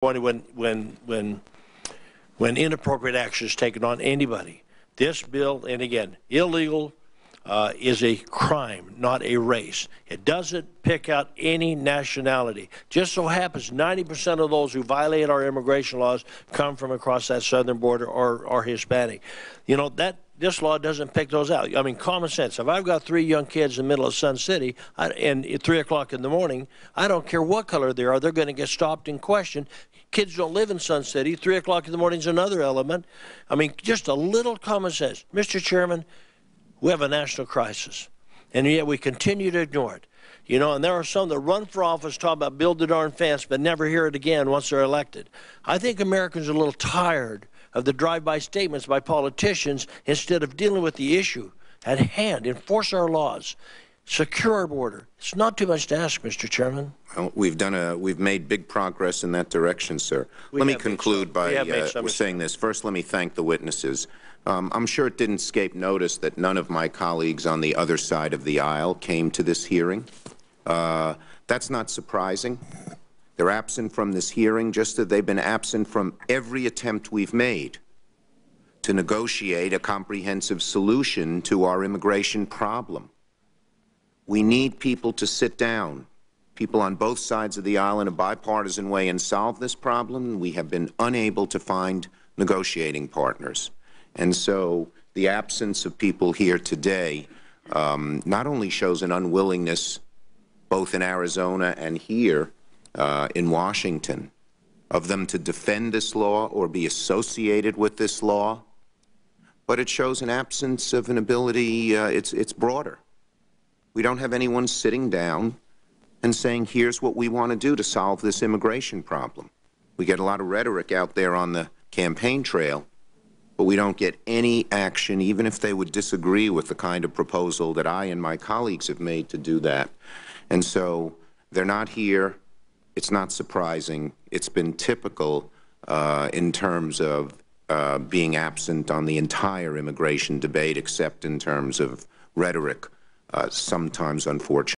when inappropriate action is taken on anybody. This bill, and again, illegal is a crime, not a race. It doesn't pick out any nationality. Just so happens 90% of those who violate our immigration laws come from across that southern border or are Hispanic. You know, this law doesn't pick those out. I mean, common sense. If I've got 3 young kids in the middle of Sun City and at 3 o'clock in the morning, I don't care what color they are, they're going to get stopped and questioned. Kids don't live in Sun City. 3 o'clock in the morning is another element. I mean, just a little common sense. Mr. Chairman, we have a national crisis, and yet we continue to ignore it. You know, and there are some that run for office, talk about build the darn fence, but never hear it again once they're elected. I think Americans are a little tired of the drive-by statements by politicians instead of dealing with the issue at hand. Enforce our laws. Secure our border. It's not too much to ask, Mr. Chairman. Well, we've made big progress in that direction, sir. Let me conclude by saying this. First, let me thank the witnesses. I'm sure it didn't escape notice that none of my colleagues on the other side of the aisle came to this hearing. That's not surprising. They're absent from this hearing just as they've been absent from every attempt we've made to negotiate a comprehensive solution to our immigration problem. We need people to sit down, people on both sides of the aisle in a bipartisan way, and solve this problem. We have been unable to find negotiating partners. And so the absence of people here today not only shows an unwillingness both in Arizona and here in Washington of them to defend this law or be associated with this law, but it shows an absence of an ability, it's broader. We don't have anyone sitting down and saying, here's what we want to do to solve this immigration problem. We get a lot of rhetoric out there on the campaign trail, but we don't get any action, even if they would disagree with the kind of proposal that I and my colleagues have made to do that. And so they're not here. It's not surprising. It's been typical in terms of being absent on the entire immigration debate, except in terms of rhetoric, sometimes unfortunately.